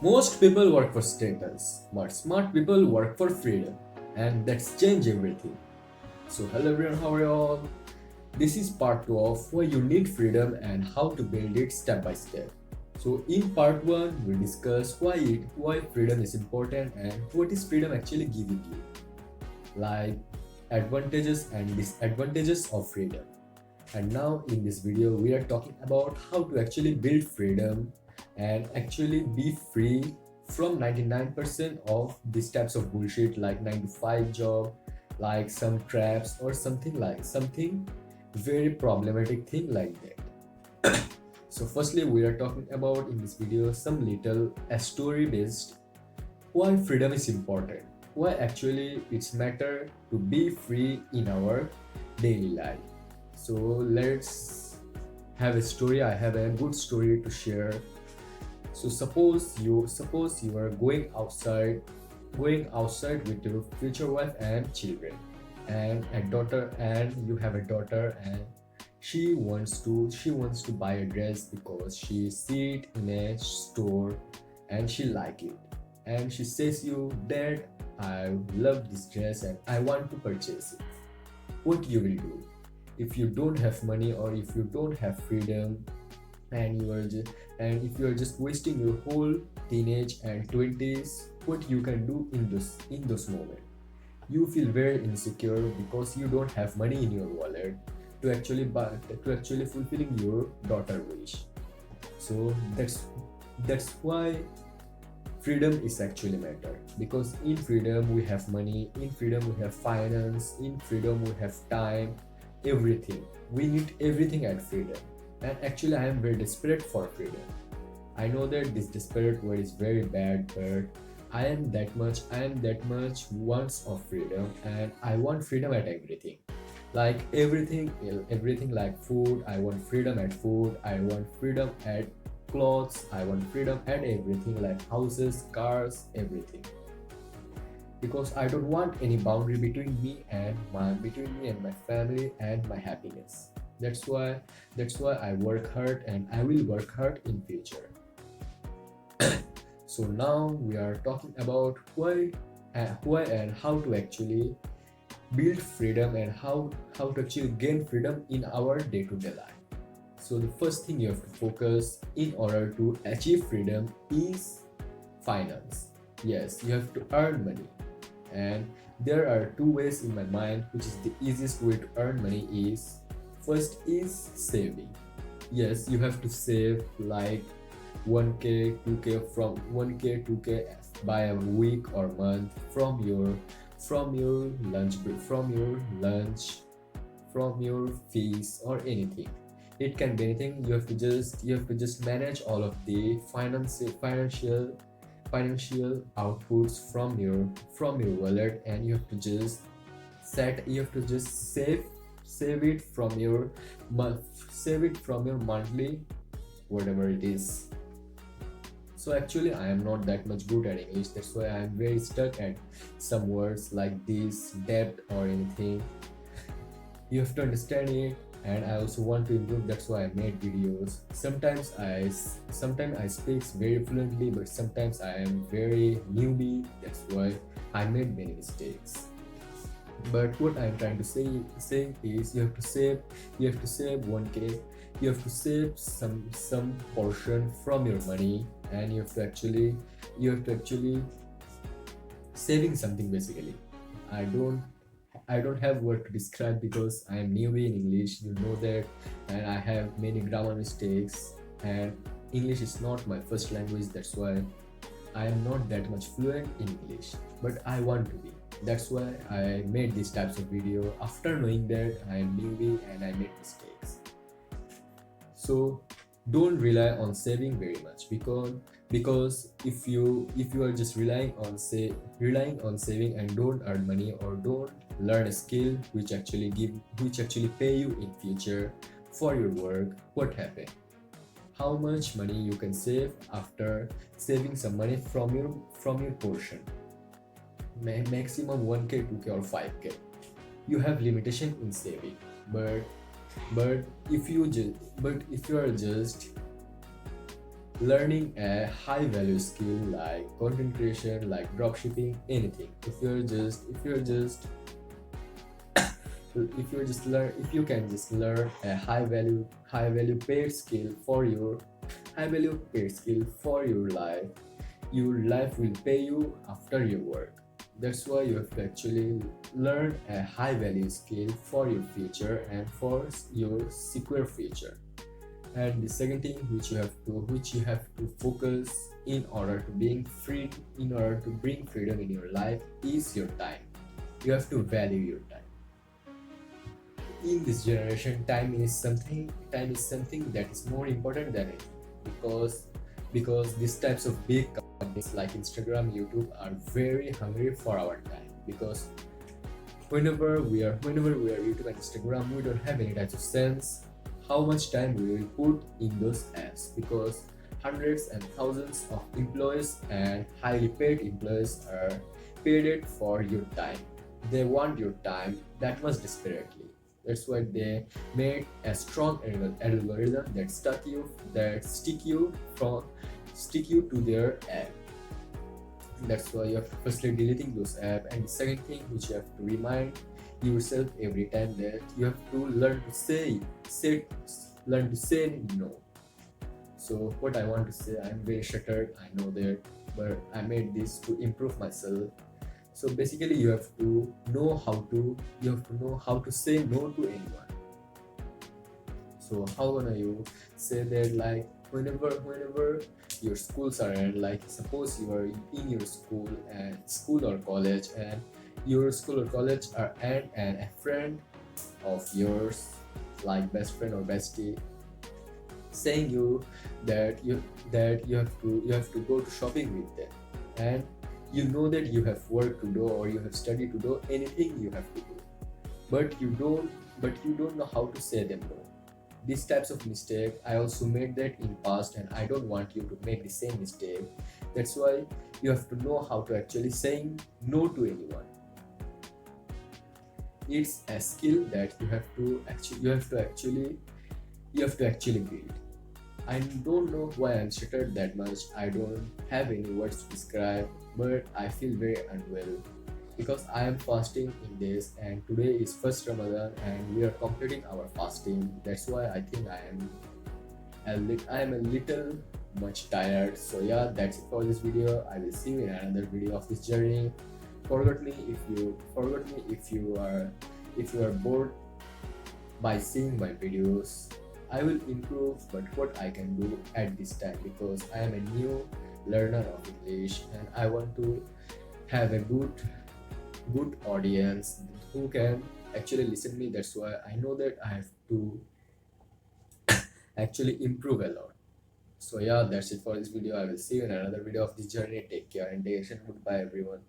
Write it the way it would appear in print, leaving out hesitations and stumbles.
Most people work for status, but smart people work for freedom, and that's change everything. So, hello everyone, how are you all? This is part 2 of why you need freedom and how to build it step by step. So, in part 1, we discuss why freedom is important and what is freedom actually giving you, like advantages and disadvantages of freedom. And now in this video, we are talking about how to actually build freedom and actually be free from 99% of these types of bullshit like 9 to 5 job, like some traps or something very problematic thing like that. So firstly, we are talking about in this video some little a story based why freedom is important, why actually it's matter to be free in our daily life. So let's have a story. I have a good story to share. So suppose you are going outside with your future wife and children and a daughter, and you have a daughter, and she wants to buy a dress because she see it in a store and she like it, and she says you, dad, I love this dress and I want to purchase it. What you will do if you don't have money or if you don't have freedom, and if you are just wasting your whole teenage and 20s, what you can do in those moments? You feel very insecure because you don't have money in your wallet to actually fulfilling your daughter wish. So that's why freedom is actually matter, because in freedom we have money, in freedom we have finance, in freedom we have time, everything. We need everything at freedom. And actually I am very desperate for freedom. I know that this desperate word is very bad, but I am that much wants of freedom, and I want freedom at everything. Like everything like food, I want freedom at food, I want freedom at clothes, I want freedom at everything like houses, cars, everything. Because I don't want any boundary between me and my family and my happiness. That's why I work hard and I will work hard in future. So now we are talking about why and how to actually build freedom and how to actually gain freedom in our day-to-day life. So the first thing you have to focus in order to achieve freedom is finance. Yes, you have to earn money. And there are two ways in my mind which is the easiest way to earn money is, first is saving. Yes, you have to save like 1k 2k, from 1k 2k by a week or month from your lunch break, from your fees or anything. It can be anything. You have to just manage all of the financial outputs from your wallet, and you have to just save it from your monthly, whatever it is. So actually I am not that much good at English, that's why I am very stuck at some words like this, debt or anything. You have to understand it, and I also want to improve. That's why I made videos. Sometimes I speak very fluently, but sometimes I am very newbie. That's why I made many mistakes. But what I'm trying to say is you have to save 1k, you have to save some portion from your money, and you have to actually saving something basically. I don't i don't have word to describe because I am newbie in English, you know that, and I have many grammar mistakes, and English is not my first language. That's why I am not that much fluent in English, but I want to be. That's why I made these types of video after knowing that I am newbie and I made mistakes. So don't rely on saving very much, because if you are just relying on saving and don't earn money or don't learn a skill which actually pay you in future for your work, what happen? How much money you can save after saving some money from your portion? Maximum 1k 2k or 5k. You have limitation in saving, but if you are just learning a high value skill like content creation, like dropshipping, anything. If you can just learn a high value paid skill for your high value paid skill for your life will pay you after your work. That's why you have to actually learn a high value skill for your future and for your secure future. And the second thing which you have to focus in order to being free in order to bring freedom in your life is your time. You have to value your time. In this generation, time is something that is more important than it, because these types of big companies like Instagram, YouTube are very hungry for our time, because whenever we are YouTube and Instagram, we don't have any types of sense how much time we will put in those apps, because hundreds and thousands of employees and highly paid employees are paid it for your time. They want your time that much desperately. That's why they made a strong algorithm that stick you to their app. That's why you have to firstly deleting those apps, and the second thing which you have to remind yourself every time, that you have to learn to say no. So what I want to say, I'm very shattered, I know that, but I made this to improve myself. So basically you have to know how to say no to anyone. So how gonna you say that, like whenever your schools are end, like suppose you are in your school or college, and your school or college are end, and a friend of yours, like best friend or bestie, saying you that you have to go to shopping with them, and you know that you have work to do or you have study to do, anything you have to do, but you don't know how to say them no. These types of mistake I also made that in past, and I don't want you to make the same mistake. That's why you have to know how to actually saying no to anyone. It's a skill that you have to actually build. I don't know why I'm shattered that much. I don't have any words to describe, but I feel very unwell because I am fasting in this, and today is first Ramadan and we are completing our fasting. That's why I think I am a little much tired. So yeah, that's it for this video. I will see you in another video of this journey. Forget me if you are bored by seeing my videos. I will improve, but what I can do at this time, because I am a new learner of English and I want to have a good audience who can actually listen me. That's why I know that I have to actually improve a lot. So yeah, that's it for this video. I will see you in another video of this journey. Take care and take action. Goodbye everyone.